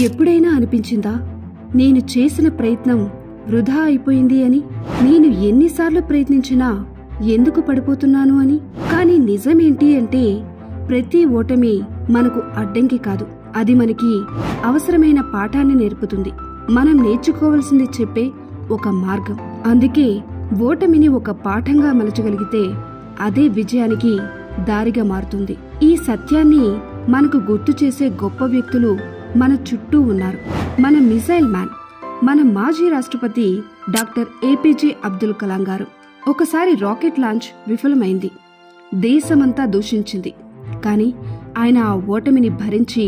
ఎప్పుడైనా అనిపించిందా నేను చేసిన ప్రయత్నం వృధా అయిపోయింది అని? నేను ఎన్నిసార్లు ప్రయత్నించినా ఎందుకు పడిపోతున్నాను అని? కానీ నిజమేంటి అంటే ప్రతి ఓటమి మనకు అడ్డంకి కాదు, అది మనకి అవసరమైన పాఠాన్ని నేర్పుతుంది. మనం నేర్చుకోవాల్సింది చెప్పే ఒక మార్గం. అందుకే ఓటమిని ఒక పాఠంగా మలచగలిగితే అదే విజయానికి దారిగా మారుతుంది. ఈ సత్యాన్ని మనకు గుర్తు చేసే గొప్ప వ్యక్తులు మన చుట్టూ ఉన్నారు. మన మిసైల్ మ్యాన్, మన మాజీ రాష్ట్రపతి డాక్టర్ ఏపీజే అబ్దుల్ కలాం గారు. ఒకసారి రాకెట్ లాంచ్ విఫలమైంది, దేశమంతా దూషించింది. కానీ ఆయన ఆ ఓటమిని భరించి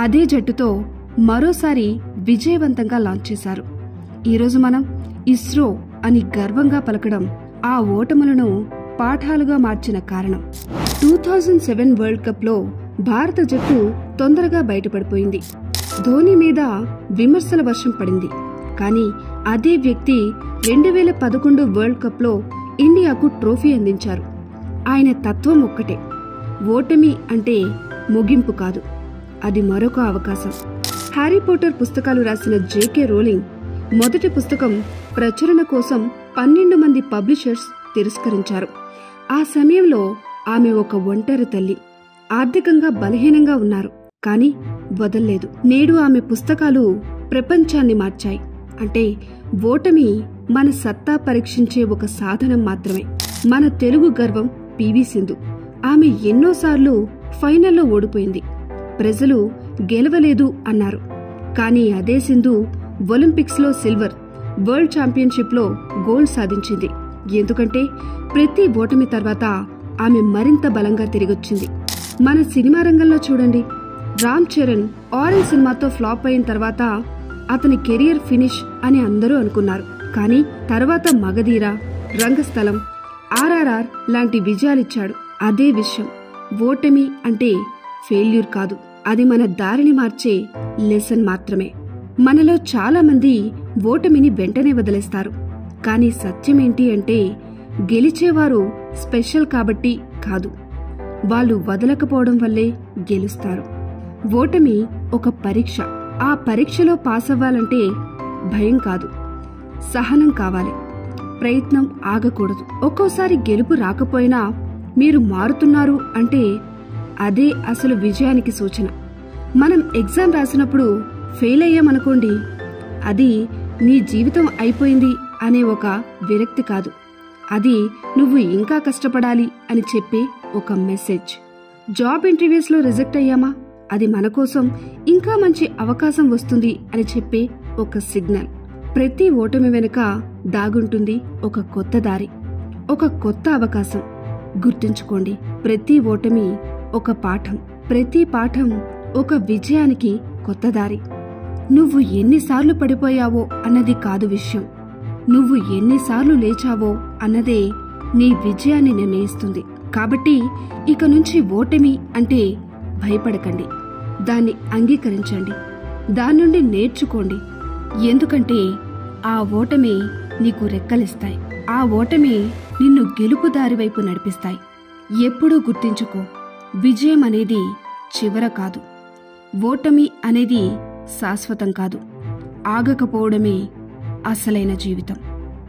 అదే జట్టుతో మరోసారి విజయవంతంగా లాంచ్ చేశారు. ఈరోజు మనం ఇస్రో అని గర్వంగా పలకడం ఆ ఓటములను పాఠాలుగా మార్చిన కారణం. 2007 వరల్డ్ కప్ లో భారత జట్టు తొందరగా బయటపడిపోయింది. ధోని మీద విమర్శల వర్షం పడింది. కానీ అదే వ్యక్తి 2011 వరల్డ్ కప్ లో ఇండియాకు ట్రోఫీ అందించారు. ఆయన తత్వం ఒక్కటే, ఓటమి అంటే ముగింపు కాదు, అది మరొక అవకాశం. హ్యారీ పోటర్ పుస్తకాలు రాసిన జేకే రోలింగ్ మొదటి పుస్తకం ప్రచురణ కోసం 12 మంది పబ్లిషర్స్ తిరస్కరించారు. ఆ సమయంలో ఆమె ఒక ఒంటరి తల్లి, ఆర్థికంగా బలహీనంగా ఉన్నారు. కానీ వదల్లేదు. నేడు ఆమె పుస్తకాలు ప్రపంచాన్ని మార్చాయి. అంటే ఓటమి మన సత్తా పరీక్షించే ఒక సాధనం మాత్రమే. మన తెలుగు గర్వం పివి సింధు. ఆమె ఎన్నోసార్లు ఫైనల్లో ఓడిపోయింది. ప్రజలు గెలవలేదు అన్నారు. కానీ అదే సింధు ఒలింపిక్స్ లో సిల్వర్, వరల్డ్ ఛాంపియన్షిప్ లో గోల్డ్ సాధించింది. ఎందుకంటే ప్రతి ఓటమి తర్వాత ఆమె మరింత బలంగా తిరిగొచ్చింది. మన సినిమా రంగంలో చూడండి, రామ్ చరణ్ ఆరెంజ్ సినిమాతో ఫ్లాప్ అయిన తర్వాత అతని కెరియర్ ఫినిష్ అని అందరూ అనుకున్నారు. కానీ తర్వాత మగధీర, రంగస్థలం, RRR లాంటి విజయాలిచ్చాడు. అదే విషయం, ఓటమి అంటే ఫెయిల్యూర్ కాదు, అది మన దారిని మార్చే లెసన్ మాత్రమే. మనలో చాలా మంది ఓటమిని వెంటనే వదిలేస్తారు. కానీ సత్యమేంటి అంటే గెలిచేవారు స్పెషల్ కాబట్టి కాదు, వాళ్ళు వదలకపోవడం వల్లే గెలుస్తారు. ఓటమి ఒక పరీక్ష. ఆ పరీక్షలో పాస్ అవ్వాలంటే భయం కాదు, సహనం కావాలి, ప్రయత్నం ఆగకూడదు. ఒక్కోసారి గెలుపు రాకపోయినా మీరు మారుతున్నారు అంటే అదే అసలు విజయానికి సూచన. మనం ఎగ్జామ్ రాసినప్పుడు ఫెయిల్ అయ్యామనుకోండి, అది నీ జీవితం అయిపోయింది అనే ఒక విరక్తి కాదు, అది నువ్వు ఇంకా కష్టపడాలి అని చెప్పే ఒక మెసేజ్. జాబ్ ఇంటర్వ్యూస్ లో రిజెక్ట్ అయ్యామా, అది మన కోసం ఇంకా మంచి అవకాశం వస్తుంది అని చెప్పే ఒక సిగ్నల్. ప్రతి ఓటమి వెనుక దాగుంటుంది ఒక కొత్త దారి, ఒక కొత్త అవకాశం. గుర్తుంచుకోండి, ప్రతి ఓటమి ఒక పాఠం, ప్రతి పాఠం ఒక విజయానికి కొత్త దారి. నువ్వు ఎన్నిసార్లు పడిపోయావో అన్నది కాదు విషయం, నువ్వు ఎన్నిసార్లు లేచావో అన్నదే నీ విజయాన్ని నిర్ణయిస్తుంది. కాబట్టి ఇక నుంచి ఓటమి అంటే భయపడకండి, దాన్ని అంగీకరించండి, దాని నుండి నేర్చుకోండి. ఎందుకంటే ఆ ఓటమే నీకు రెక్కలిస్తాయి, ఆ ఓటమే నిన్ను గెలుపు దారి వైపు నడిపిస్తాయి. ఎప్పుడూ గుర్తించుకో, విజయం అనేది చివర కాదు, ఓటమి అనేది శాశ్వతం కాదు, ఆగకపోవడమే అసలైన జీవితం.